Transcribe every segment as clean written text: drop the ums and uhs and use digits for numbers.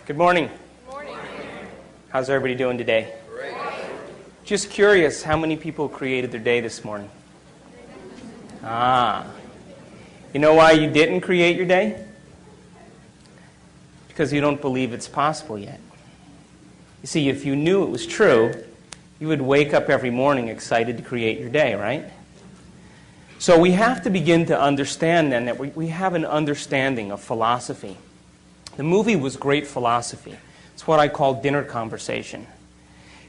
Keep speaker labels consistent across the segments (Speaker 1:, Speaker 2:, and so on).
Speaker 1: Good morning.
Speaker 2: Good morning.
Speaker 1: How's everybody doing today?
Speaker 2: Great.
Speaker 1: Just curious, how many people created their day this morning? You know why you didn't create your day? Because you don't believe it's possible yet. You see, if you knew it was true, you would wake up every morning excited to create your day, right? So we have to begin to understand then that we have an understanding of philosophy. The movie was great philosophy. It's what I call dinner conversation.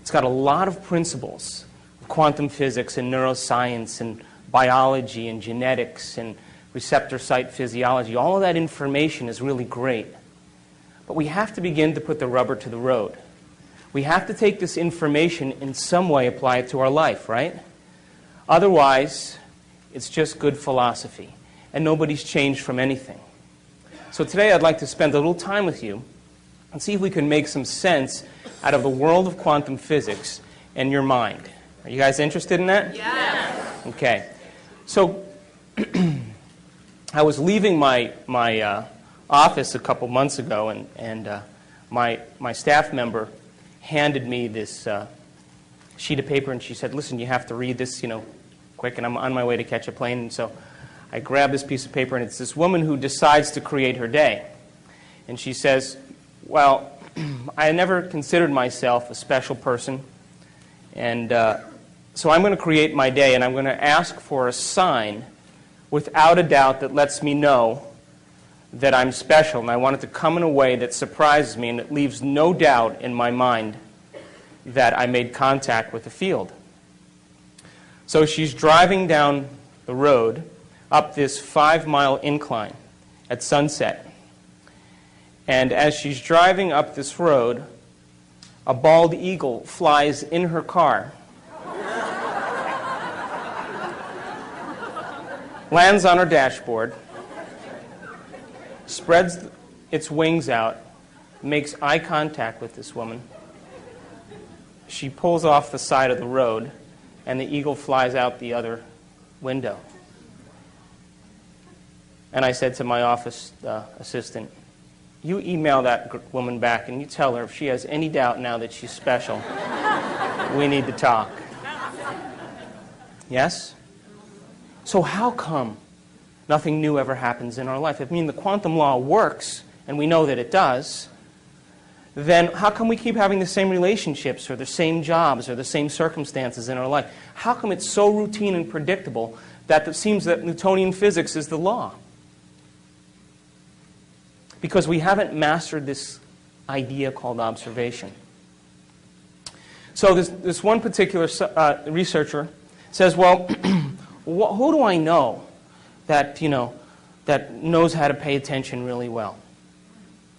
Speaker 1: It's got a lot of principles of quantum physics and neuroscience and biology and genetics and receptor site physiology. All of that information is really great. But we have to begin to put the rubber to the road. We have to take this information in some way, apply it to our life, right? Otherwise, it's just good philosophy, and nobody's changed from anything. So today I'd like to spend a little time with you and see if we can make some sense out of the world of quantum physics and your mind. Are you guys interested in that?
Speaker 2: Yes.
Speaker 1: Okay. So I was leaving my office a couple months ago, and my staff member handed me this sheet of paper, and she said, "Listen, you have to read this, quick." And I'm on my way to catch a plane, and so I grabbed this piece of paper, and it's this woman who decides to create her day. And she says, "Well, I never considered myself a special person, and so I'm going to create my day, and I'm going to ask for a sign without a doubt that lets me know that I'm special, and I want it to come in a way that surprises me and that leaves no doubt in my mind that I made contact with the field." So she's driving down the road up this 5-mile incline at sunset. And as she's driving up this road, a bald eagle flies in her car, lands on her dashboard, spreads its wings out, makes eye contact with this woman. She pulls off the side of the road, and the eagle flies out the other window. And I said to my office assistant, "You email that woman back and you tell her if she has any doubt now that she's special, we need to talk." Yes? So how come nothing new ever happens in our life? I mean, the quantum law works, and we know that it does. Then how come we keep having the same relationships or the same jobs or the same circumstances in our life? How come it's so routine and predictable that it seems that Newtonian physics is the law? Because we haven't mastered this idea called observation. So this one particular researcher says, "Well, who do I know that knows how to pay attention really well?"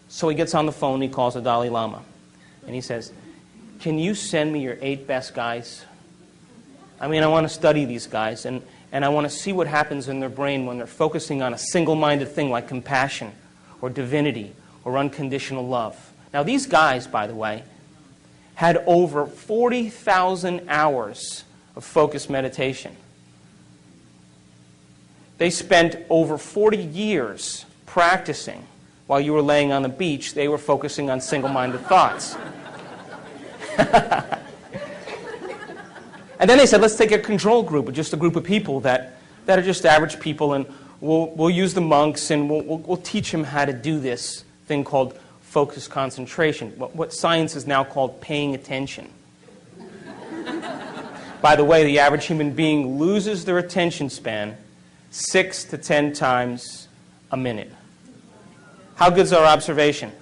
Speaker 1: So he gets on the phone, he calls the Dalai Lama, and he says, "Can you send me your 8 best guys? I mean, I want to study these guys, and I want to see what happens in their brain when they're focusing on a single-minded thing like compassion or divinity or unconditional love." Now, these guys, by the way, had over 40,000 hours of focused meditation. They spent over 40 years practicing. While you were laying on the beach, they were focusing on single-minded thoughts. And then they said, "Let's take a control group, just a group of people that are just average people, and we'll use the monks, and we'll teach them how to do this thing called focused concentration, what science is now called paying attention." By the way, the average human being loses their attention span 6 to 10 times a minute. How good's our observation?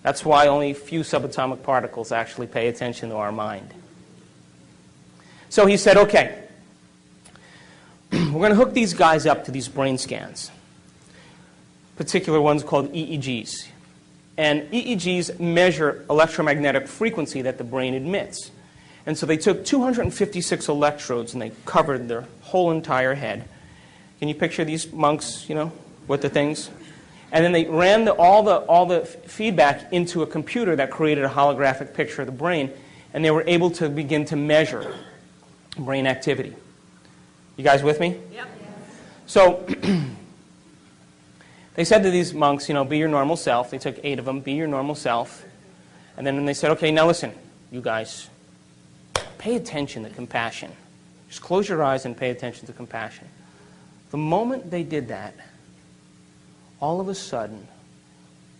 Speaker 1: That's why only a few subatomic particles actually pay attention to our mind. So he said, "Okay, we're going to hook these guys up to these brain scans, particular ones called EEGs. And EEGs measure electromagnetic frequency that the brain emits. And so they took 256 electrodes and they covered their whole entire head. Can you picture these monks, with the things? And then they ran all the feedback into a computer that created a holographic picture of the brain, and they were able to begin to measure brain activity. You guys with me?
Speaker 2: Yep.
Speaker 1: So They said to these monks, be your normal self. They took 8 of them, be your normal self. And then they said, okay, now listen, you guys, pay attention to compassion. Just close your eyes and pay attention to compassion. The moment they did that, all of a sudden,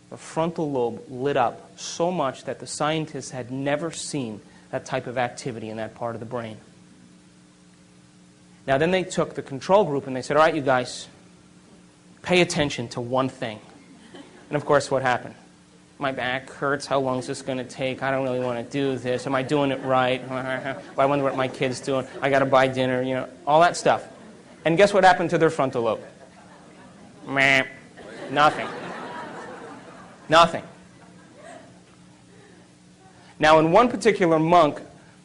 Speaker 1: the frontal lobe lit up so much that the scientists had never seen that type of activity in that part of the brain. Now then they took the control group and they said, all right, you guys, pay attention to one thing. And of course, what happened? My back hurts. How long is this going to take? I don't really want to do this. Am I doing it right? I wonder what my kid's doing. I got to buy dinner, all that stuff. And guess what happened to their frontal lobe? Meh. Nothing. Nothing. Now, in one particular monk,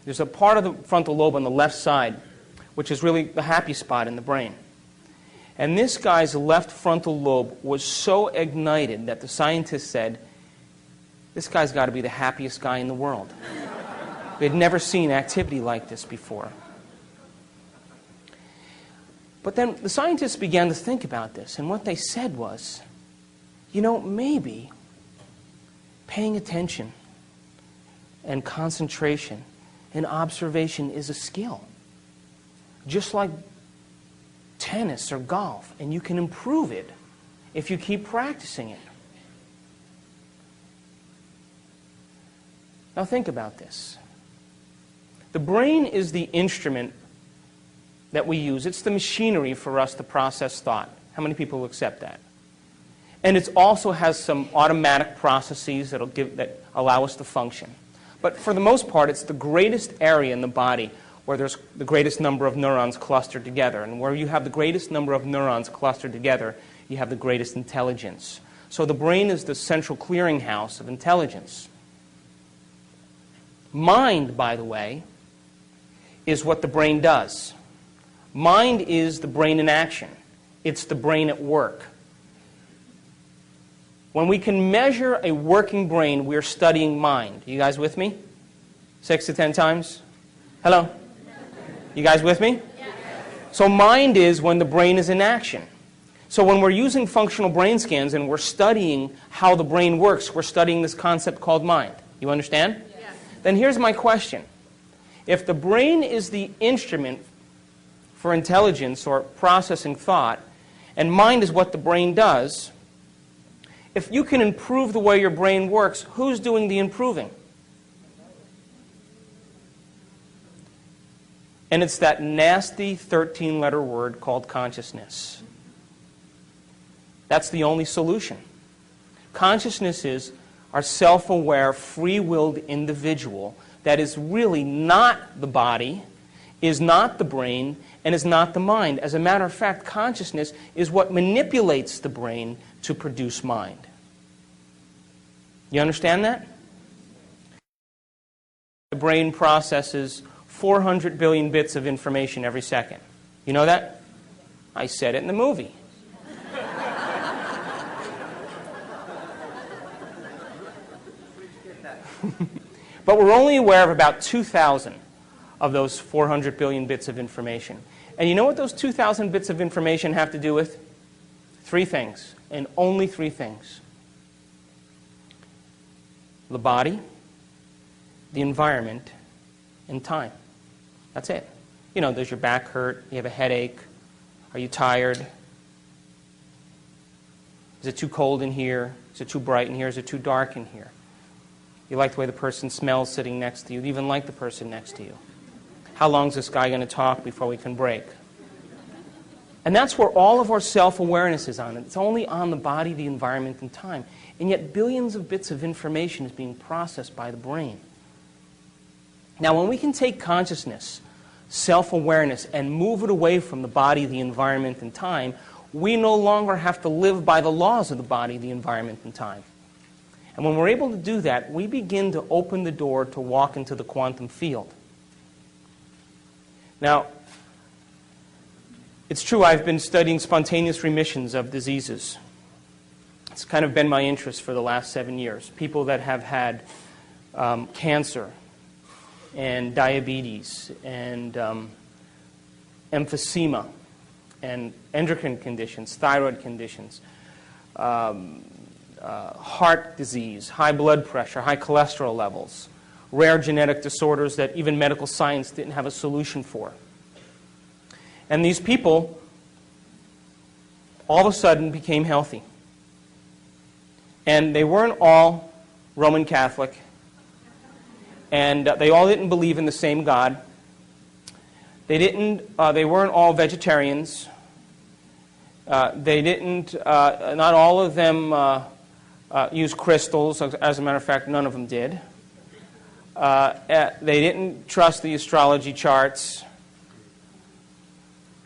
Speaker 1: there's a part of the frontal lobe on the left side, which is really the happy spot in the brain. And this guy's left frontal lobe was so ignited that the scientists said, this guy's got to be the happiest guy in the world. We had never seen activity like this before. But then the scientists began to think about this, and what they said was, maybe paying attention and concentration and observation is a skill. Just like tennis or golf, and you can improve it if you keep practicing it. Now think about this. The brain is the instrument that we use. It's the machinery for us to process thought. How many people will accept that? And it also has some automatic processes that allow us to function. But for the most part, it's the greatest area in the body where there's the greatest number of neurons clustered together. And where you have the greatest number of neurons clustered together, you have the greatest intelligence. So the brain is the central clearinghouse of intelligence. Mind, by the way, is what the brain does. Mind is the brain in action. It's the brain at work. When we can measure a working brain, we're studying mind. You guys with me? 6 to 10 times? Hello? You guys with me? Yes. So mind is when the brain is in action. So when we're using functional brain scans and we're studying how the brain works, we're studying this concept called mind. You understand? Yes. Then here's my question. If the brain is the instrument for intelligence or processing thought, and mind is what the brain does, if you can improve the way your brain works, who's doing the improving? And it's that nasty 13-letter word called consciousness. That's the only solution. Consciousness is our self-aware, free-willed individual that is really not the body, is not the brain, and is not the mind. As a matter of fact, consciousness is what manipulates the brain to produce mind. You understand that? The brain processes 400 billion bits of information every second. You know that? I said it in the movie. But we're only aware of about 2,000 of those 400 billion bits of information. And you know what those 2,000 bits of information have to do with? 3 things, and only 3 things. The body, the environment, and time. That's it. Does your back hurt? You have a headache? Are you tired? Is it too cold in here? Is it too bright in here? Is it too dark in here? You like the way the person smells sitting next to you. You even like the person next to you. How long is this guy going to talk before we can break? And that's where all of our self-awareness is on. It's only on the body, the environment, and time. And yet billions of bits of information is being processed by the brain. Now, when we can take consciousness, self-awareness, and move it away from the body, the environment, and time, we no longer have to live by the laws of the body, the environment, and time. And when we're able to do that, we begin to open the door to walk into the quantum field. Now, it's true I've been studying spontaneous remissions of diseases. It's kind of been my interest for the last 7 years. People that have had cancer and diabetes and emphysema and endocrine conditions, thyroid conditions, heart disease, high blood pressure, high cholesterol levels, rare genetic disorders that even medical science didn't have a solution for. And these people all of a sudden became healthy. And they weren't all Roman Catholic, and they all didn't believe in the same God. They weren't all vegetarians. Not all of them use crystals. As a matter of fact, none of them did. They didn't trust the astrology charts.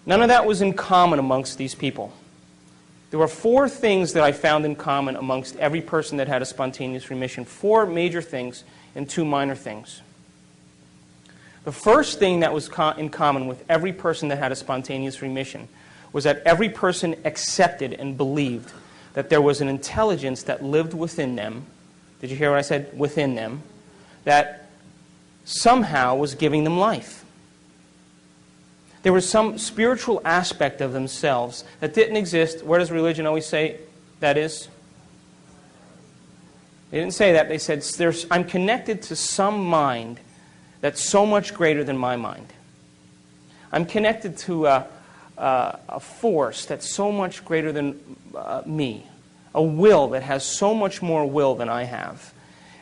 Speaker 1: None of that was in common amongst these people. There were 4 things that I found in common amongst every person that had a spontaneous remission. 4 major things and 2 minor things. The first thing that was in common with every person that had a spontaneous remission was that every person accepted and believed that there was an intelligence that lived within them. Did you hear what I said? Within them. That somehow was giving them life. There was some spiritual aspect of themselves that didn't exist. Where does religion always say that is? They didn't say that. They said, I'm connected to some mind that's so much greater than my mind. I'm connected to a force that's so much greater than me. A will that has so much more will than I have.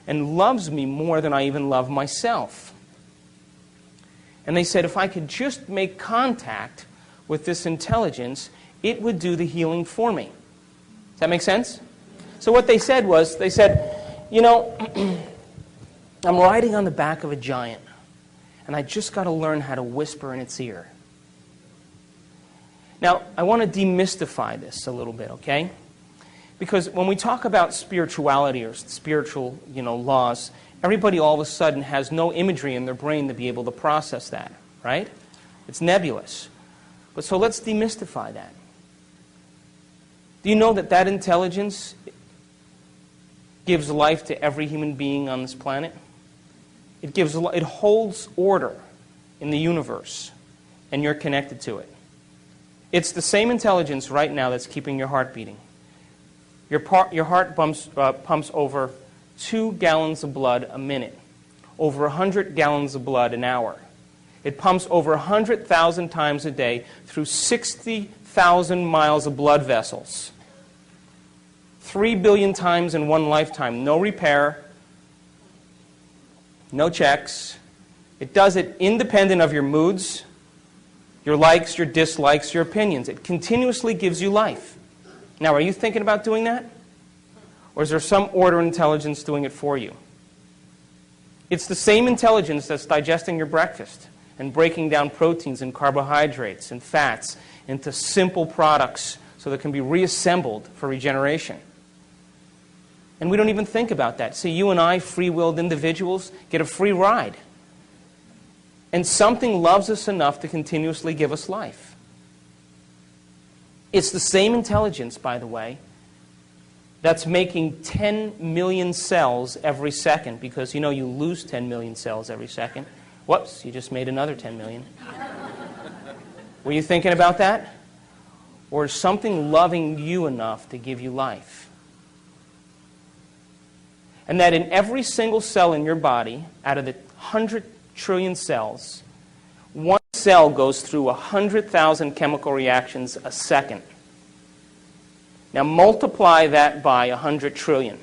Speaker 1: And loves me more than I even love myself. And they said, if I could just make contact with this intelligence, it would do the healing for me. Does that make sense? So what they said was, you know, I'm riding on the back of a giant, and I just got to learn how to whisper in its ear. Now, I want to demystify this a little bit, okay? Because when we talk about spirituality or spiritual, laws, everybody all of a sudden has no imagery in their brain to be able to process that, right? It's nebulous. But so let's demystify that. Do you know that intelligence gives life to every human being on this planet? It holds order in the universe, and you're connected to it. It's the same intelligence right now that's keeping your heart beating. Your heart pumps over 2 gallons of blood a minute, over 100 gallons of blood an hour. It pumps over 100,000 times a day through 60,000 miles of blood vessels. 3 billion times in one lifetime. No repair, no checks. It does it independent of your moods, your likes, your dislikes, your opinions. It continuously gives you life. Now, are you thinking about doing that? Or is there some order intelligence doing it for you? It's the same intelligence that's digesting your breakfast and breaking down proteins and carbohydrates and fats into simple products so that can be reassembled for regeneration. And we don't even think about that. See, you and I, free-willed individuals, get a free ride. And something loves us enough to continuously give us life. It's the same intelligence, by the way, that's making 10 million cells every second, because you lose 10 million cells every second. Whoops, you just made another 10 million. Were you thinking about that? Or is something loving you enough to give you life? And that in every single cell in your body, out of the 100 trillion cells, one cell goes through 100,000 chemical reactions a second. Now multiply that by 100 trillion.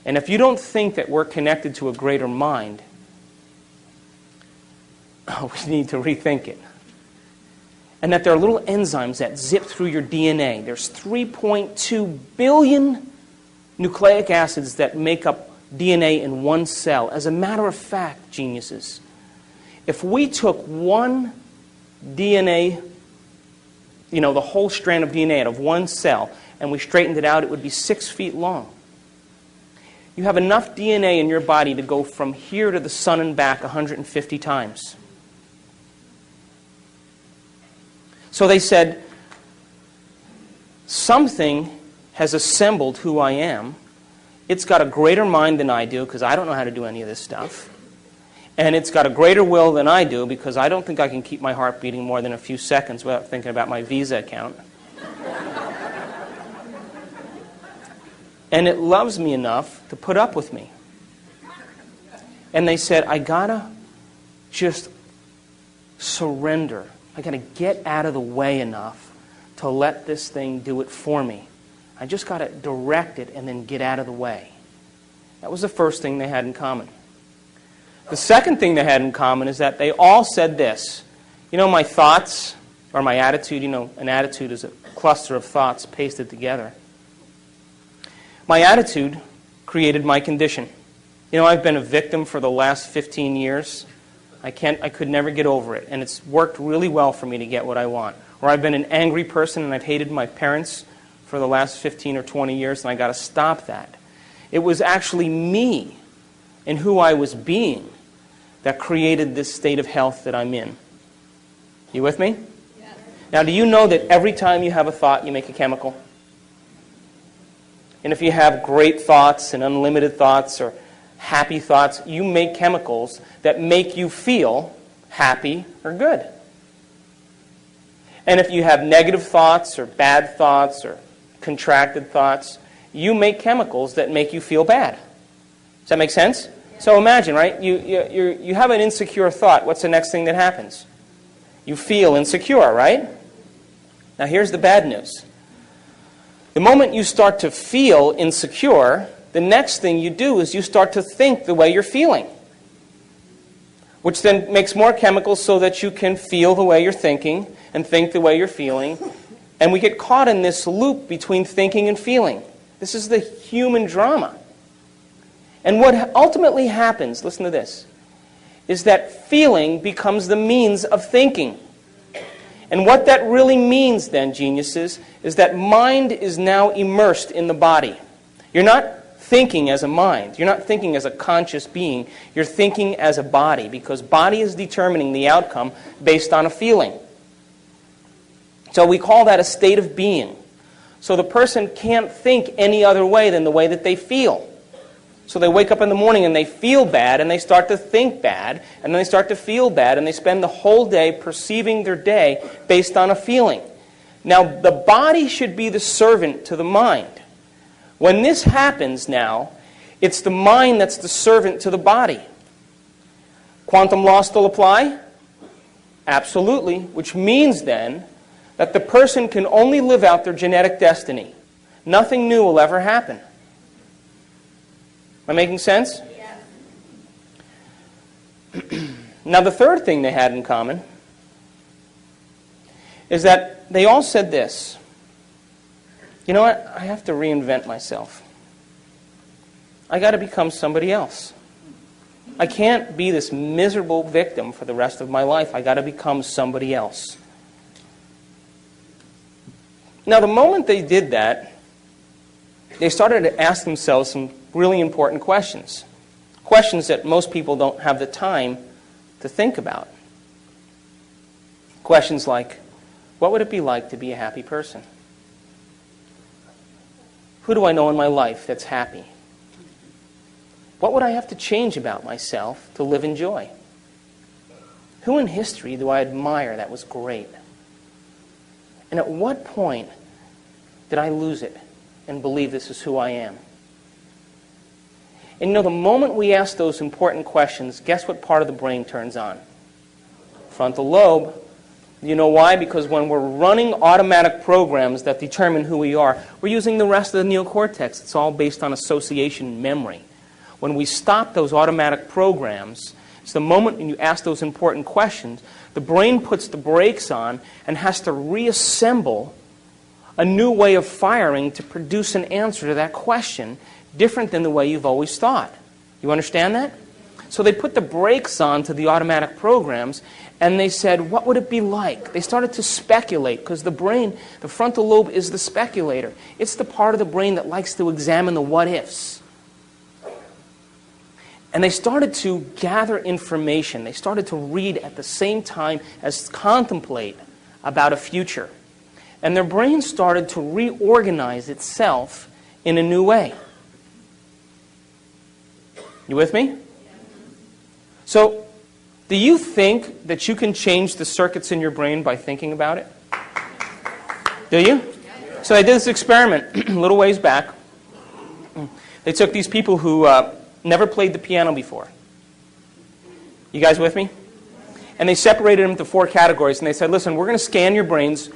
Speaker 1: And if you don't think that we're connected to a greater mind, we need to rethink it. And that there are little enzymes that zip through your DNA. There's 3.2 billion nucleic acids that make up DNA in one cell. As a matter of fact, geniuses, if we took one DNA, the whole strand of DNA out of one cell, and we straightened it out, it would be 6 feet long. You have enough DNA in your body to go from here to the sun and back 150 times. So they said, something has assembled who I am. It's got a greater mind than I do, because I don't know how to do any of this stuff. And it's got a greater will than I do, because I don't think I can keep my heart beating more than a few seconds without thinking about my Visa account. And it loves me enough to put up with me. And they said, I gotta just surrender. I gotta get out of the way enough to let this thing do it for me. I just gotta direct it and then get out of the way. That was the first thing they had in common. The second thing they had in common is that they all said this. You know, my thoughts, or my attitude, you know, an attitude is a cluster of thoughts pasted together. My attitude created my condition. You know, I've been a victim for the last 15 years. I could never get over it, and it's worked really well for me to get what I want. Or I've been an angry person, and I've hated my parents for the last 15 or 20 years, and I got to stop that. It was actually me and who I was being that created this state of health that I'm in. You with me? Yeah. Now, do you know that every time you have a thought, you make a chemical? And if you have great thoughts and unlimited thoughts or happy thoughts, you make chemicals that make you feel happy or good. And if you have negative thoughts or bad thoughts or contracted thoughts, you make chemicals that make you feel bad. Does that make sense? So imagine, right? You have an insecure thought. What's the next thing that happens? You feel insecure, right? Now here's the bad news. The moment you start to feel insecure, the next thing you do is you start to think the way you're feeling, which then makes more chemicals so that you can feel the way you're thinking and think the way you're feeling. And we get caught in this loop between thinking and feeling. This is the human drama. And what ultimately happens, listen to this, is that feeling becomes the means of thinking. And what that really means then, geniuses, is that mind is now immersed in the body. You're not thinking as a mind. You're not thinking as a conscious being. You're thinking as a body, because body is determining the outcome based on a feeling. So we call that a state of being. So the person can't think any other way than the way that they feel. So they wake up in the morning and they feel bad and they start to think bad and then they start to feel bad and they spend the whole day perceiving their day based on a feeling. Now, the body should be the servant to the mind. When this happens now, it's the mind that's the servant to the body. Quantum laws still apply? Absolutely, which means then that the person can only live out their genetic destiny. Nothing new will ever happen. Am I making sense? Yeah. Now, the third thing they had in common is that they all said this. You know what? I have to reinvent myself. I got to become somebody else. I can't be this miserable victim for the rest of my life. I got to become somebody else. Now, the moment they did that, they started to ask themselves some really important questions. Questions that most people don't have the time to think about. Questions like, what would it be like to be a happy person? Who do I know in my life that's happy? What would I have to change about myself to live in joy? Who in history do I admire that was great? And at what point did I lose it and believe this is who I am? And you know, the moment we ask those important questions, guess what part of the brain turns on? Frontal lobe. You know why? Because when we're running automatic programs that determine who we are, we're using the rest of the neocortex. It's all based on association and memory. When we stop those automatic programs, it's the moment when you ask those important questions, the brain puts the brakes on and has to reassemble a new way of firing to produce an answer to that question different than the way you've always thought. You understand that? So they put the brakes on to the automatic programs and they said, what would it be like? They started to speculate because the brain, the frontal lobe is the speculator. It's the part of the brain that likes to examine the what-ifs. And they started to gather information. They started to read at the same time as contemplate about a future. And their brain started to reorganize itself in a new way. You with me? So, do you think that you can change the circuits in your brain by thinking about it? Do you? So I did this experiment a little ways back. They took these people who never played the piano before. You guys with me? And they separated them into 4 categories. And they said, listen, we're going to scan your brains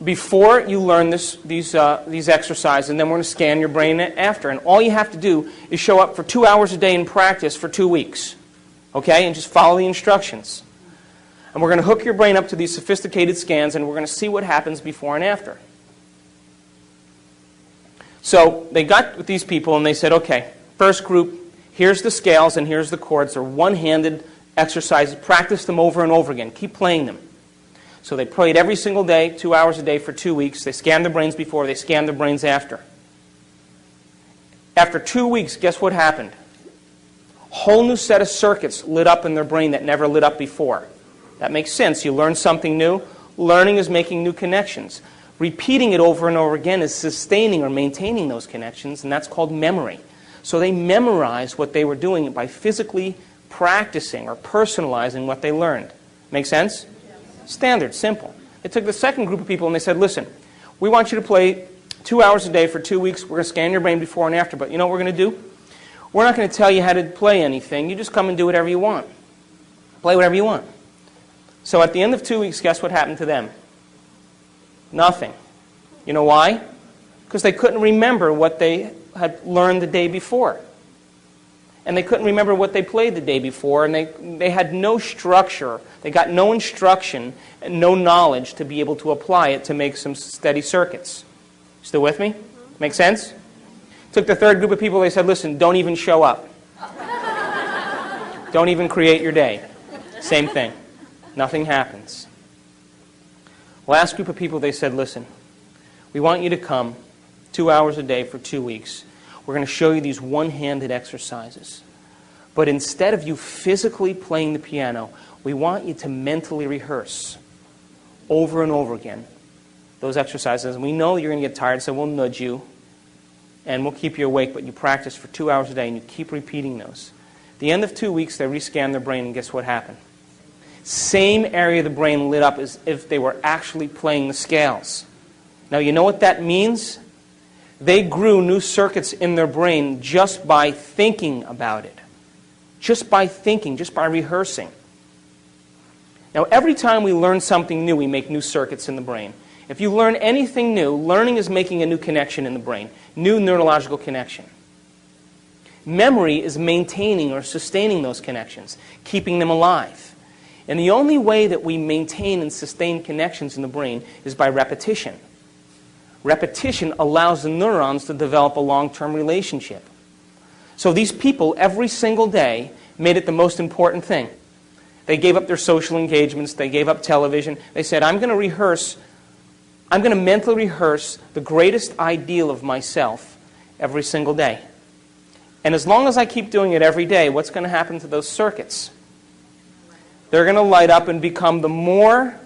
Speaker 1: before you learn these exercises, and then we're going to scan your brain after. And all you have to do is show up for 2 hours a day in practice for 2 weeks. Okay? And just follow the instructions. And we're going to hook your brain up to these sophisticated scans, and we're going to see what happens before and after. So they got with these people, and they said, okay, first group, here's the scales and here's the chords. They're one-handed exercises. Practice them over and over again. Keep playing them. So they played every single day, 2 hours a day for 2 weeks. They scanned their brains before, they scanned their brains after. After 2 weeks, guess what happened? A whole new set of circuits lit up in their brain that never lit up before. That makes sense. You learn something new. Learning is making new connections. Repeating it over and over again is sustaining or maintaining those connections, and that's called memory. So they memorized what they were doing by physically practicing or personalizing what they learned. Make sense? Standard, simple. They took the second group of people and they said, listen, we want you to play 2 hours a day for 2 weeks. We're going to scan your brain before and after, but you know what we're going to do? We're not going to tell you how to play anything. You just come and do whatever you want. Play whatever you want. So at the end of 2 weeks, guess what happened to them? Nothing. You know why? Because they couldn't remember what they had learned the day before. And they couldn't remember what they played the day before, and they had no structure. They got no instruction and no knowledge to be able to apply it to make some steady circuits. Still with me? Make sense? Took the third group of people, they said, listen, don't even show up. Don't even create your day. Same thing. Nothing happens. Last group of people, they said, listen, we want you to come 2 hours a day for 2 weeks. We're going to show you these one-handed exercises. But instead of you physically playing the piano, we want you to mentally rehearse over and over again those exercises. And we know you're going to get tired, so we'll nudge you and we'll keep you awake, but you practice for 2 hours a day and you keep repeating those. At the end of 2 weeks, they rescanned their brain, and guess what happened? Same area of the brain lit up as if they were actually playing the scales. Now, you know what that means? They grew new circuits in their brain just by thinking about it. Just by thinking, just by rehearsing. Now, every time we learn something new, we make new circuits in the brain. If you learn anything new, learning is making a new connection in the brain, new neurological connection. Memory is maintaining or sustaining those connections, keeping them alive. And the only way that we maintain and sustain connections in the brain is by repetition. Repetition allows the neurons to develop a long-term relationship. So these people, every single day, made it the most important thing. They gave up their social engagements. They gave up television. They said, I'm going to mentally rehearse the greatest ideal of myself every single day. And as long as I keep doing it every day, what's going to happen to those circuits? They're going to light up and become the more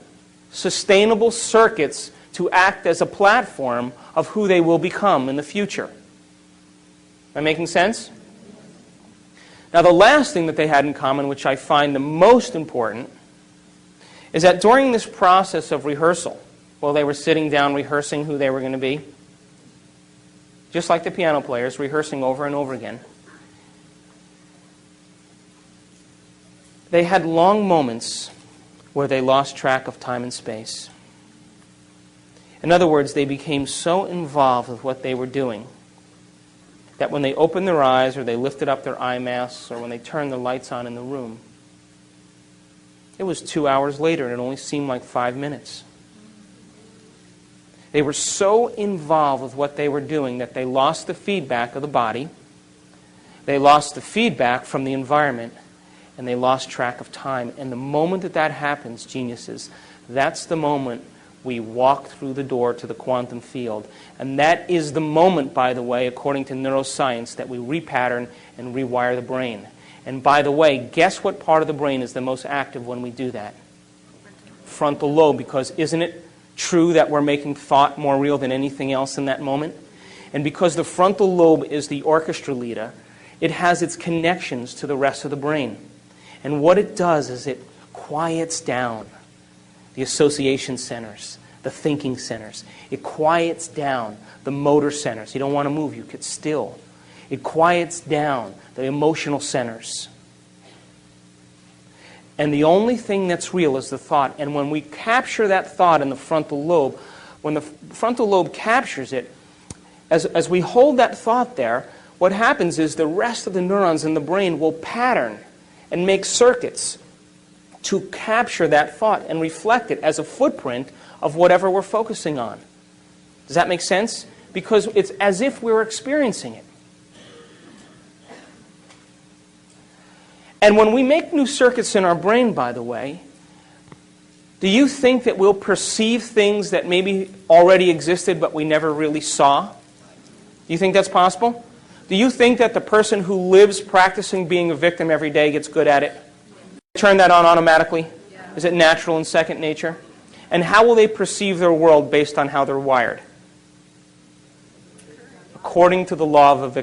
Speaker 1: sustainable circuits to act as a platform of who they will become in the future. Am I making sense? Now, the last thing that they had in common, which I find the most important, is that during this process of rehearsal, while they were sitting down rehearsing who they were going to be, just like the piano players, rehearsing over and over again, they had long moments where they lost track of time and space. In other words, they became so involved with what they were doing that when they opened their eyes or they lifted up their eye masks or when they turned the lights on in the room, it was 2 hours later and it only seemed like 5 minutes. They were so involved with what they were doing that they lost the feedback of the body, they lost the feedback from the environment, and they lost track of time. And the moment that that happens, geniuses, that's the moment we walk through the door to the quantum field. And that is the moment, by the way, according to neuroscience, that we repattern and rewire the brain. And by the way, guess what part of the brain is the most active when we do that? Frontal lobe, because isn't it true that we're making thought more real than anything else in that moment? And because the frontal lobe is the orchestra leader, it has its connections to the rest of the brain. And what it does is it quiets down the association centers, the thinking centers. It quiets down the motor centers. You don't want to move. You get still. It quiets down the emotional centers. And the only thing that's real is the thought. And when we capture that thought in the frontal lobe, when the frontal lobe captures it, as we hold that thought there, what happens is the rest of the neurons in the brain will pattern and make circuits to capture that thought and reflect it as a footprint of whatever we're focusing on. Does that make sense? Because it's as if we're experiencing it. And when we make new circuits in our brain, by the way, do you think that we'll perceive things that maybe already existed but we never really saw? Do you think that's possible? Do you think that the person who lives practicing being a victim every day gets good at it? Turn that on automatically? Is it natural and second nature? And how will they perceive their world based on how they're wired? According to the law of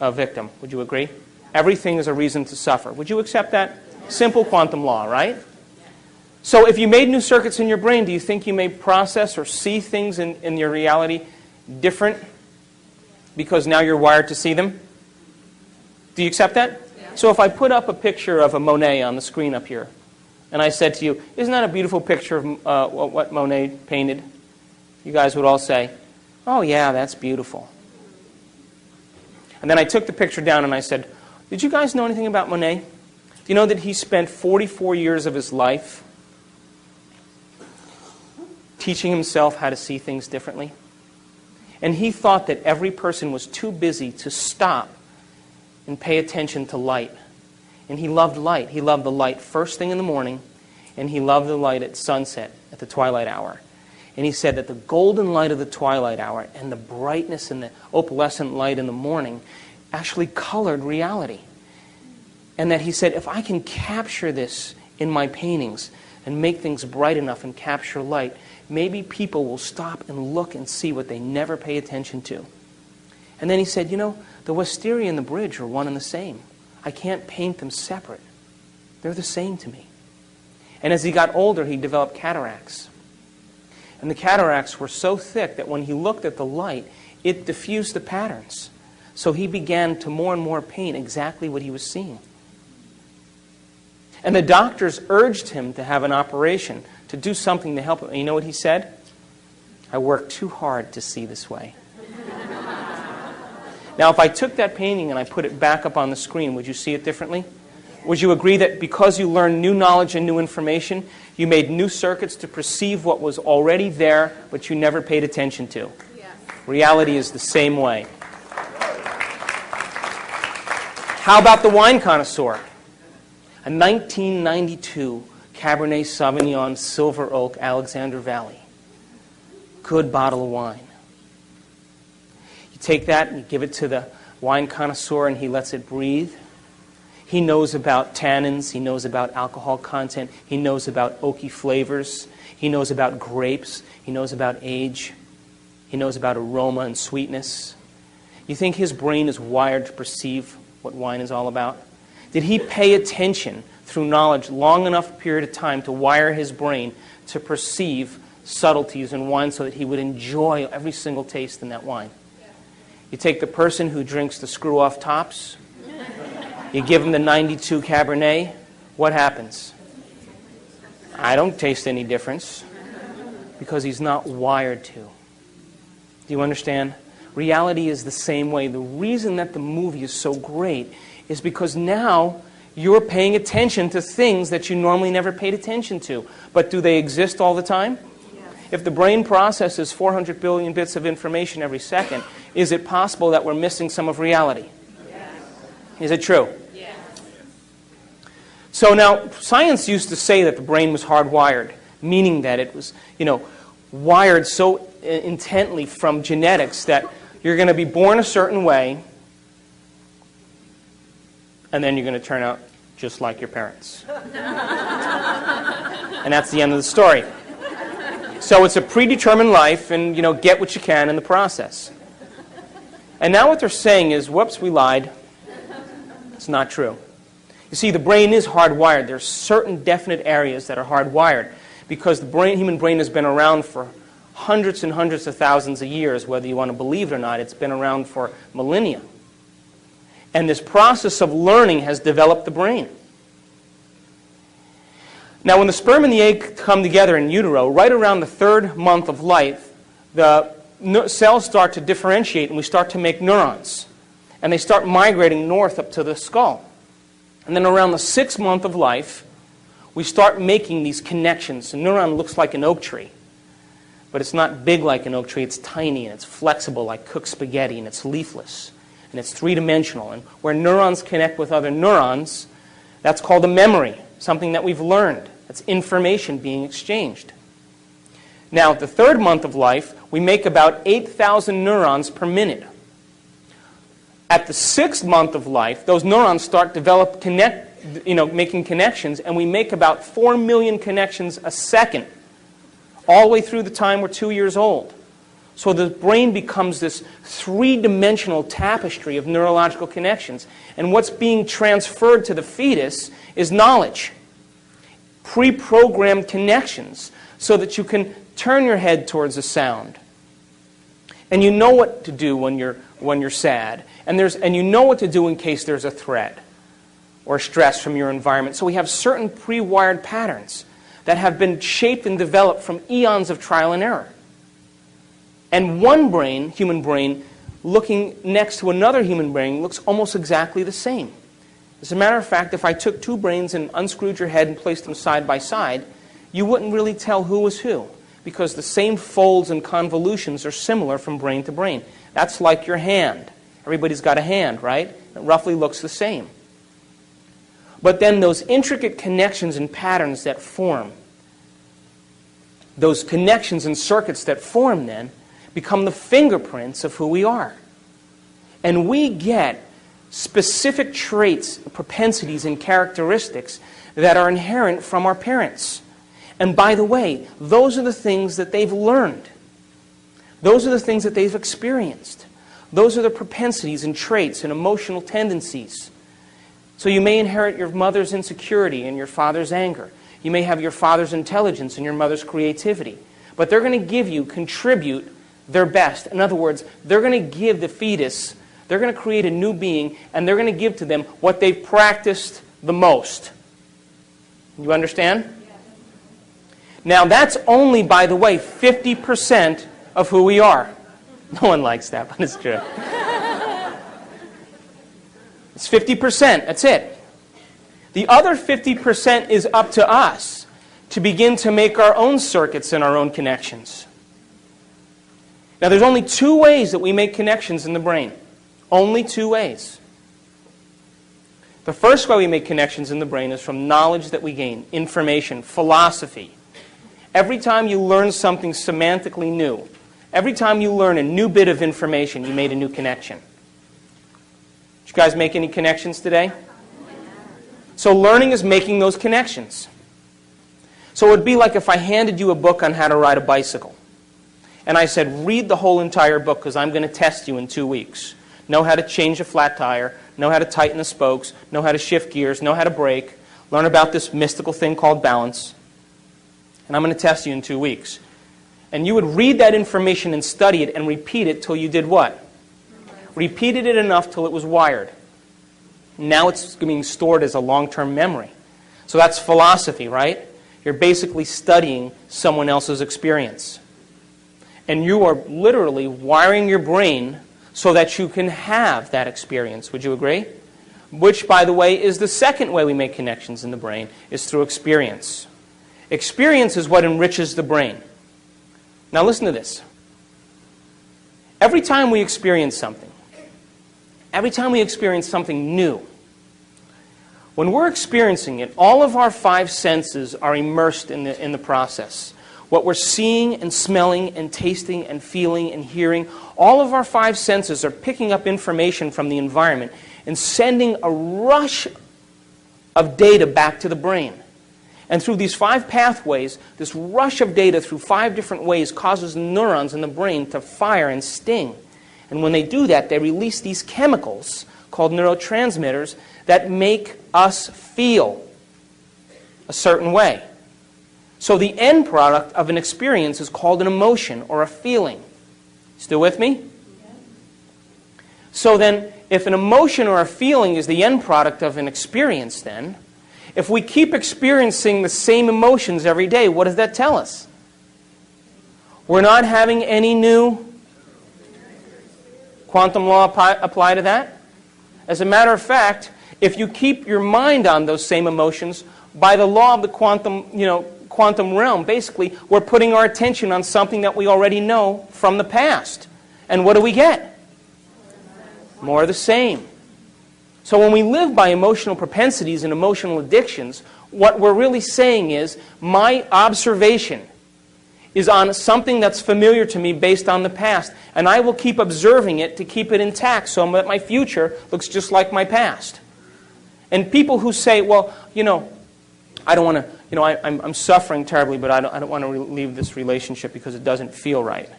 Speaker 1: a victim. Would you agree? Everything is a reason to suffer. Would you accept that? Simple quantum law, right? So if you made new circuits in your brain, do you think you may process or see things in your reality different because now you're wired to see them? Do you accept that? Yeah. So if I put up a picture of a Monet on the screen up here, and I said to you, isn't that a beautiful picture of what Monet painted? You guys would all say, oh yeah, that's beautiful. And then I took the picture down and I said, did you guys know anything about Monet? Do you know that he spent 44 years of his life teaching himself how to see things differently? And he thought that every person was too busy to stop and pay attention to light. And he loved light. He loved the light first thing in the morning, and he loved the light at sunset, at the twilight hour. And he said that the golden light of the twilight hour and the brightness and the opalescent light in the morning actually colored reality. And that he said, if I can capture this in my paintings and make things bright enough and capture light, maybe people will stop and look and see what they never pay attention to. And then he said, you know, the wisteria and the bridge are one and the same. I can't paint them separate. They're the same to me. And as he got older, he developed cataracts. And the cataracts were so thick that when he looked at the light, it diffused the patterns. So he began to more and more paint exactly what he was seeing. And the doctors urged him to have an operation, to do something to help him. And you know what he said? I worked too hard to see this way. Now, if I took that painting and I put it back up on the screen, would you see it differently? Would you agree that because you learned new knowledge and new information, you made new circuits to perceive what was already there, but you never paid attention to? Yes. Reality is the same way. How about the wine connoisseur? A 1992 Cabernet Sauvignon Silver Oak Alexander Valley. Good bottle of wine. You take that and you give it to the wine connoisseur and he lets it breathe. He knows about tannins. He knows about alcohol content. He knows about oaky flavors. He knows about grapes. He knows about age. He knows about aroma and sweetness. You think his brain is wired to perceive what wine is all about? Did he pay attention through knowledge long enough period of time to wire his brain to perceive subtleties in wine so that he would enjoy every single taste in that wine? You take the person who drinks the screw-off tops, you give him the 92 Cabernet, what happens? I don't taste any difference because he's not wired to. Do you understand? Reality is the same way. The reason that the movie is so great is because now you're paying attention to things that you normally never paid attention to. But do they exist all the time? Yes. If the brain processes 400 billion bits of information every second, is it possible that we're missing some of reality? Yes. Is it true? Yes. So now, science used to say that the brain was hardwired, meaning that it was, wired so intently from genetics that you're going to be born a certain way, and then you're going to turn out just like your parents. And that's the end of the story. So it's a predetermined life, and, get what you can in the process. And now what they're saying is, whoops, we lied. It's not true. You see, the brain is hardwired. There's certain definite areas that are hardwired because the human brain has been around for hundreds and hundreds of thousands of years, whether you want to believe it or not. It's been around for millennia. And this process of learning has developed the brain. Now, when the sperm and the egg come together in utero, right around the 3rd month of life, the cells start to differentiate and we start to make neurons. And they start migrating north up to the skull. And then around the 6th month of life, we start making these connections. A neuron looks like an oak tree. But it's not big like an oak tree. It's tiny and it's flexible like cooked spaghetti and it's leafless. And it's 3-dimensional. And where neurons connect with other neurons, that's called a memory, something that we've learned. That's information being exchanged. Now, at the 3rd month of life, we make about 8,000 neurons per minute. At the 6th month of life, those neurons start making connections, and we make about 4 million connections a second, all the way through the time we're 2 years old. So the brain becomes this 3-dimensional tapestry of neurological connections. And what's being transferred to the fetus is knowledge, pre-programmed connections, so that you can turn your head towards a sound. And you know what to do when you're sad. And you know what to do in case there's a threat or stress from your environment. So we have certain pre-wired patterns that have been shaped and developed from eons of trial and error. And one brain, human brain, looking next to another human brain looks almost exactly the same. As a matter of fact, if I took 2 brains and unscrewed your head and placed them side by side, you wouldn't really tell who was who, because the same folds and convolutions are similar from brain to brain. That's like your hand. Everybody's got a hand, right? It roughly looks the same. But then those intricate connections and patterns that form, those connections and circuits that form then, become the fingerprints of who we are. And we get specific traits, propensities, and characteristics that are inherent from our parents. And by the way, those are the things that they've learned. Those are the things that they've experienced. Those are the propensities and traits and emotional tendencies. So you may inherit your mother's insecurity and your father's anger. You may have your father's intelligence and your mother's creativity. But they're going to contribute their best. In other words, they're going to give the fetus, they're going to create a new being, and they're going to give to them what they've practiced the most. You understand? Now, that's only, by the way, 50% of who we are. No one likes that, but it's true. It's 50%. That's it. The other 50% is up to us to begin to make our own circuits and our own connections. Now, there's only 2 ways that we make connections in the brain. Only 2 ways. The first way we make connections in the brain is from knowledge that we gain, information, philosophy. Every time you learn something semantically new, every time you learn a new bit of information, you made a new connection. Did you guys make any connections today? So learning is making those connections. So it would be like if I handed you a book on how to ride a bicycle. And I said, read the whole entire book because I'm going to test you in 2 weeks. Know how to change a flat tire, know how to tighten the spokes, know how to shift gears, know how to brake, learn about this mystical thing called balance. And I'm going to test you in 2 weeks. And you would read that information and study it and repeat it till you did what? Repeated it enough till it was wired. Now it's being stored as a long-term memory. So that's philosophy, right? You're basically studying someone else's experience. And you are literally wiring your brain so that you can have that experience. Would you agree? Which, by the way, is the second way we make connections in the brain, is through experience. Experience is what enriches the brain. Now listen to this. Every time we experience something new, when we're experiencing it, all of our 5 senses are immersed in the process. What we're seeing and smelling and tasting and feeling and hearing, all of our 5 senses are picking up information from the environment and sending a rush of data back to the brain. And through these 5 pathways, this rush of data through 5 different ways causes neurons in the brain to fire and sting. And when they do that, they release these chemicals called neurotransmitters that make us feel a certain way. So the end product of an experience is called an emotion or a feeling. Still with me? So then, if an emotion or a feeling is the end product of an experience, then, if we keep experiencing the same emotions every day, what does that tell us? We're not having any new quantum law apply to that? As a matter of fact, if you keep your mind on those same emotions, by the law of the quantum realm, basically, we're putting our attention on something that we already know from the past. And what do we get? More of the same. So when we live by emotional propensities and emotional addictions, what we're really saying is, my observation is on something that's familiar to me based on the past, and I will keep observing it to keep it intact so that my future looks just like my past. And people who say, well, I don't want to, I'm suffering terribly, but I don't want to leave this relationship because it doesn't feel right.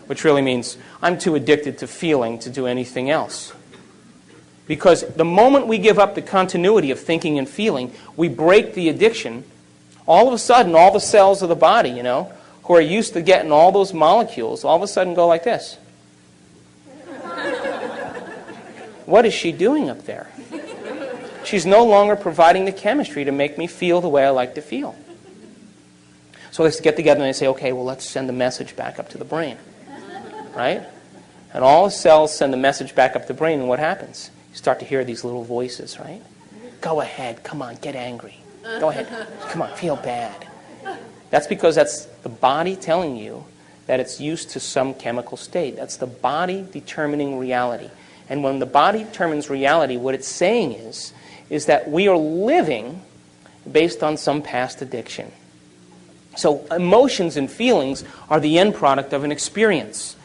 Speaker 1: Which really means I'm too addicted to feeling to do anything else. Because the moment we give up the continuity of thinking and feeling, we break the addiction. All of a sudden, all the cells of the body, who are used to getting all those molecules, all of a sudden go like this. What is she doing up there? She's no longer providing the chemistry to make me feel the way I like to feel. So let's get together and they say, okay, well, let's send the message back up to the brain. Right? And all the cells send the message back up to the brain, and what happens? You start to hear these little voices, right? Go ahead, come on, get angry. Go ahead, come on, feel bad. That's because that's the body telling you that it's used to some chemical state. That's the body determining reality. And when the body determines reality, what it's saying is that we are living based on some past addiction. So emotions and feelings are the end product of an experience.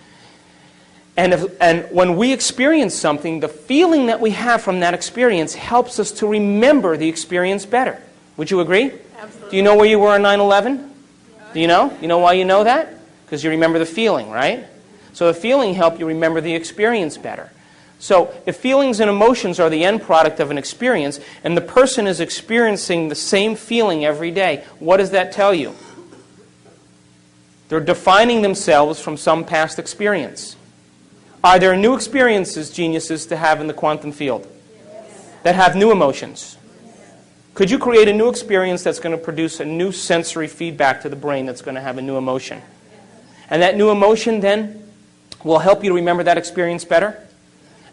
Speaker 1: And when we experience something, the feeling that we have from that experience helps us to remember the experience better. Would you agree?
Speaker 2: Absolutely.
Speaker 1: Do you know where you were on 9/11? Do you know? You know why you know that? Because you remember the feeling, right? So the feeling helps you remember the experience better. So if feelings and emotions are the end product of an experience, and the person is experiencing the same feeling every day, what does that tell you? They're defining themselves from some past experience. Are there new experiences, geniuses, to have in the quantum field that have new emotions? Could you create a new experience that's going to produce a new sensory feedback to the brain that's going to have a new emotion? And that new emotion then will help you to remember that experience better?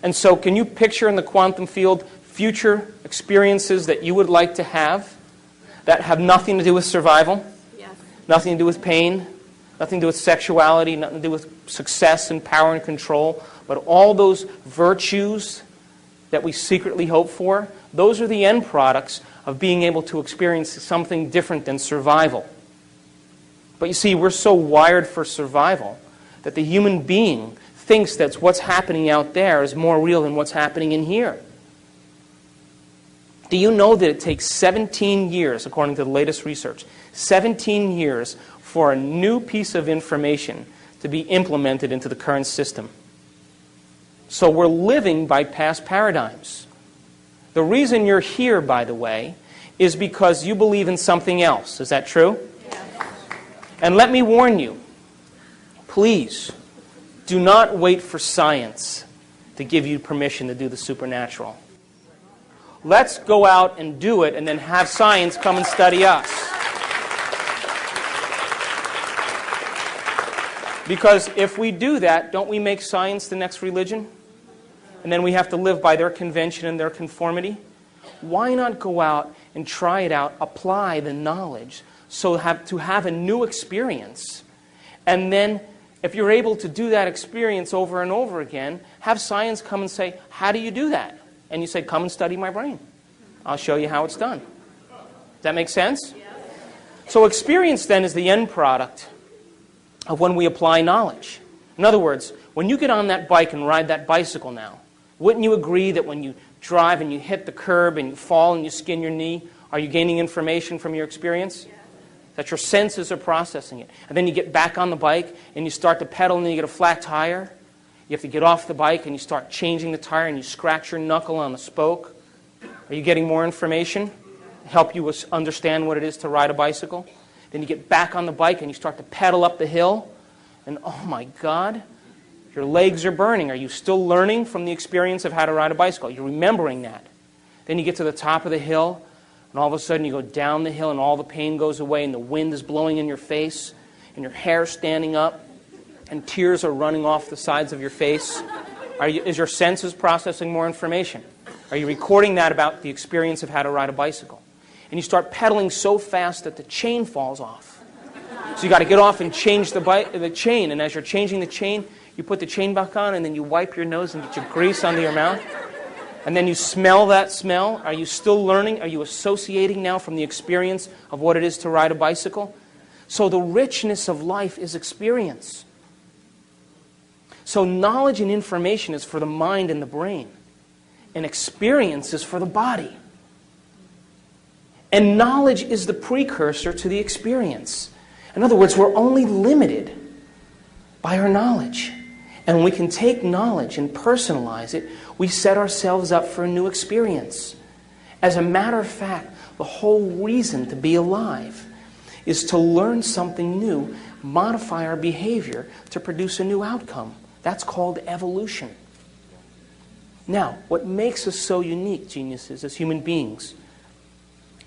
Speaker 1: And so can you picture in the quantum field future experiences that you would like to have that have nothing to do with survival?
Speaker 2: Yes.
Speaker 1: Nothing to do with pain? Nothing to do with sexuality, nothing to do with success and power and control, but all those virtues that we secretly hope for, those are the end products of being able to experience something different than survival. But you see, we're so wired for survival that the human being thinks that what's happening out there is more real than what's happening in here. Do you know that it takes 17 years, according to the latest research, 17 years for a new piece of information to be implemented into the current system? So we're living by past paradigms. The reason you're here, by the way, is because you believe in something else. Is that true?
Speaker 2: Yes.
Speaker 1: And let me warn you, please, do not wait for science to give you permission to do the supernatural. Let's go out and do it and then have science come and study us. Because if we do that, don't we make science the next religion? And then we have to live by their convention and their conformity? Why not go out and try it out, apply the knowledge, so to have a new experience? And then, if you're able to do that experience over and over again, have science come and say, how do you do that? And you say, come and study my brain. I'll show you how it's done. Does that make sense?
Speaker 2: Yes.
Speaker 1: So experience then is the end product of when we apply knowledge. In other words, when you get on that bike and ride that bicycle now, wouldn't you agree that when you drive and you hit the curb and you fall and you skin your knee, are you gaining information from your experience?
Speaker 2: Yes.
Speaker 1: That your senses are processing it. And then you get back on the bike and you start to pedal and then you get a flat tire. You have to get off the bike and you start changing the tire and you scratch your knuckle on the spoke. Are you getting more information? Help you understand what it is to ride a bicycle? Then you get back on the bike and you start to pedal up the hill. And oh my God, your legs are burning. Are you still learning from the experience of how to ride a bicycle? You're remembering that. Then you get to the top of the hill, and all of a sudden you go down the hill and all the pain goes away and the wind is blowing in your face and your hair's standing up and tears are running off the sides of your face. Is your senses processing more information? Are you recording that about the experience of how to ride a bicycle? And you start pedaling so fast that the chain falls off. So you got to get off and change the chain. And as you're changing the chain, you put the chain back on and then you wipe your nose and get your grease under your mouth. And then you smell that smell. Are you still learning? Are you associating now from the experience of what it is to ride a bicycle? So the richness of life is experience. So knowledge and information is for the mind and the brain. And experience is for the body. And knowledge is the precursor to the experience. In other words, we're only limited by our knowledge. And when we can take knowledge and personalize it, we set ourselves up for a new experience. As a matter of fact, the whole reason to be alive is to learn something new, modify our behavior to produce a new outcome. That's called evolution. Now, what makes us so unique, geniuses, as human beings,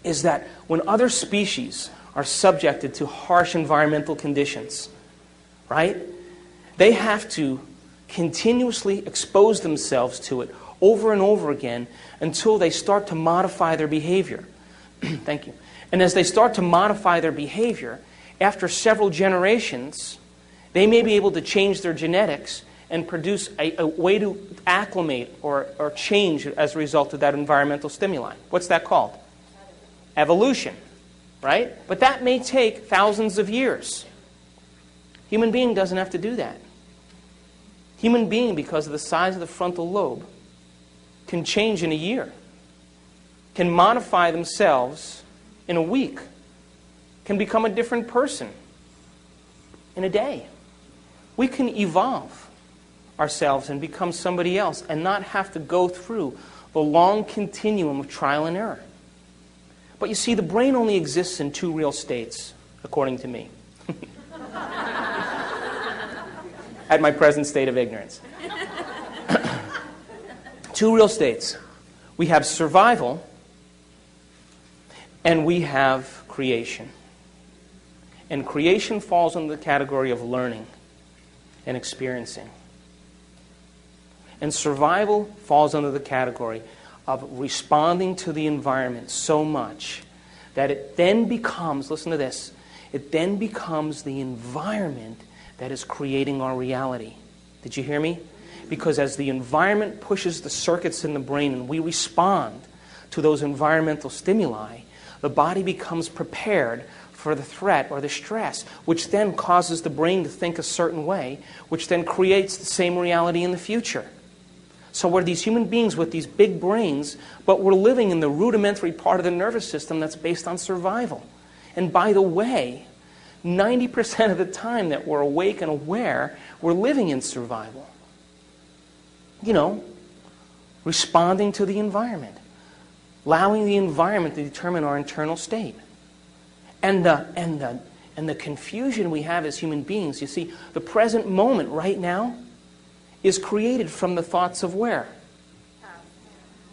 Speaker 1: is that when other species are subjected to harsh environmental conditions, right, they have to continuously expose themselves to it over and over again until they start to modify their behavior. Thank you. And as they start to modify their behavior, after several generations, they may be able to change their genetics and produce a way to acclimate or change as a result of that environmental stimuli. What's that called? Evolution, right? But that may take thousands of years. Human being doesn't have to do that. Human being, because of the size of the frontal lobe, can change in a year, can modify themselves in a week, can become a different person in a day. We can evolve ourselves and become somebody else and not have to go through the long continuum of trial and error. But you see, the brain only exists in two real states, according to me. At my present state of ignorance. Two real states. We have survival and we have creation. And creation falls under the category of learning and experiencing. And survival falls under the category of responding to the environment so much that it then becomes, listen to this, it then becomes the environment that is creating our reality. Did you hear me? Because as the environment pushes the circuits in the brain and we respond to those environmental stimuli, the body becomes prepared for the threat or the stress, which then causes the brain to think a certain way, which then creates the same reality in the future. So we're these human beings with these big brains, but we're living in the rudimentary part of the nervous system that's based on survival. And by the way, 90% of the time that we're awake and aware, we're living in survival. You know, responding to the environment, allowing the environment to determine our internal state. And the confusion we have as human beings, you see, the present moment right now is created from the thoughts of where?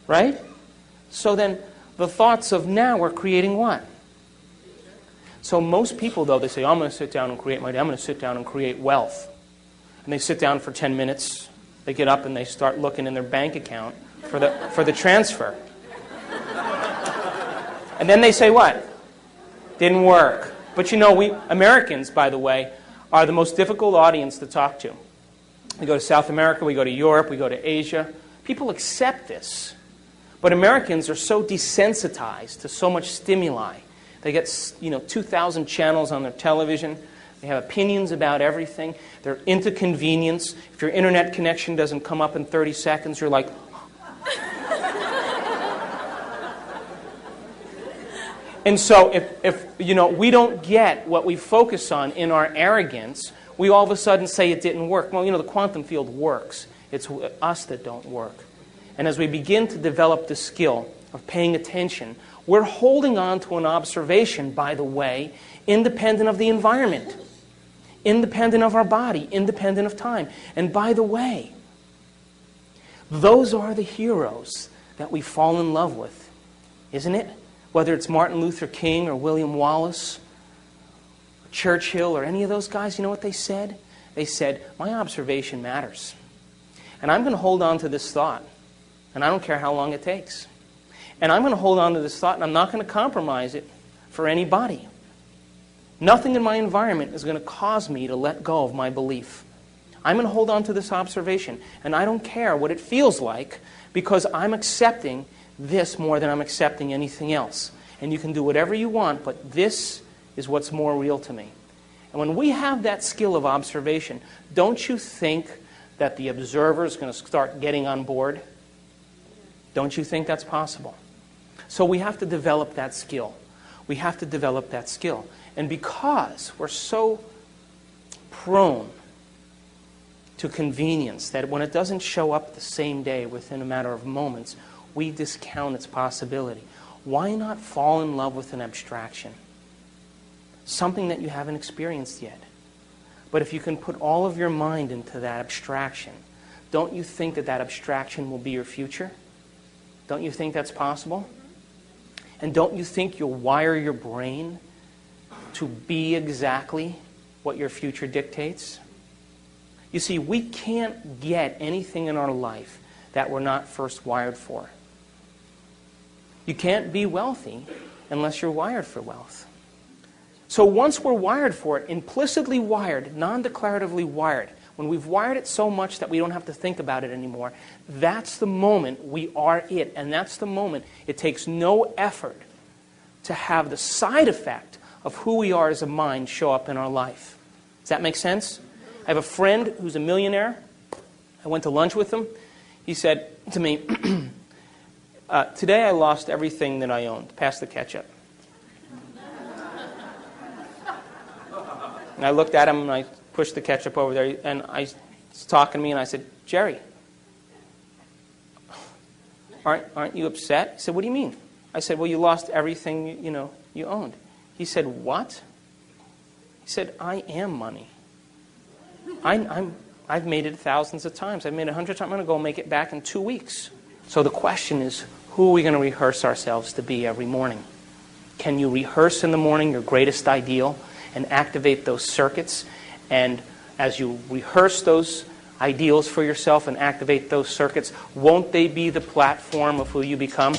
Speaker 1: Right? So then the thoughts of now are creating what? So most people, though, they say, I'm going to sit down and create my day. I'm going to sit down and create wealth. And they sit down for 10 minutes. They get up and they start looking in their bank account for the transfer. And then they say what? Didn't work. But you know, we Americans, by the way, are the most difficult audience to talk to. We go to South America, we go to Europe, we go to Asia. People accept this. But Americans are so desensitized to so much stimuli. They get, 2,000 channels on their television. They have opinions about everything. They're into convenience. If your internet connection doesn't come up in 30 seconds, you're like... And so if we don't get what we focus on in our arrogance, we all of a sudden say it didn't work. Well, the quantum field works. It's us that don't work. And as we begin to develop the skill of paying attention, We're holding on to an observation, by the way, independent of the environment, independent of our body, independent of time. And by the way, those are the heroes that we fall in love with, isn't it? Whether it's Martin Luther King or William Wallace, Churchill, or any of those guys, you know what they said? They said, my observation matters. And I'm going to hold on to this thought. And I don't care how long it takes. And I'm going to hold on to this thought, and I'm not going to compromise it for anybody. Nothing in my environment is going to cause me to let go of my belief. I'm going to hold on to this observation, and I don't care what it feels like, because I'm accepting this more than I'm accepting anything else. And you can do whatever you want, but this is what's more real to me. And when we have that skill of observation, don't you think that the observer is going to start getting on board? Don't you think that's possible? So we have to develop that skill. We have to develop that skill. And because we're so prone to convenience that when it doesn't show up the same day within a matter of moments, we discount its possibility. Why not fall in love with an abstraction? Something that you haven't experienced yet. But if you can put all of your mind into that abstraction, don't you think that that abstraction will be your future? Don't you think that's possible? And don't you think you'll wire your brain to be exactly what your future dictates? You see, we can't get anything in our life that we're not first wired for. You can't be wealthy unless you're wired for wealth. So once we're wired for it, implicitly wired, non-declaratively wired, when we've wired it so much that we don't have to think about it anymore, that's the moment we are it. And that's the moment it takes no effort to have the side effect of who we are as a mind show up in our life. Does that make sense? I have a friend who's a millionaire. I went to lunch with him. He said to me, today I lost everything that I owned. Pass the ketchup. And I looked at him and I pushed the ketchup over there. And I was talking to me and I said, Jerry, aren't you upset? He said, what do you mean? I said, well, you lost everything you owned. He said, what? He said, I am money. I've made it thousands of times. I've made it 100 times. I'm going to go make it back in 2 weeks. So the question is, who are we going to rehearse ourselves to be every morning? Can you rehearse in the morning your greatest ideal and activate those circuits? And as you rehearse those ideals for yourself and activate those circuits, won't they be the platform of who you become?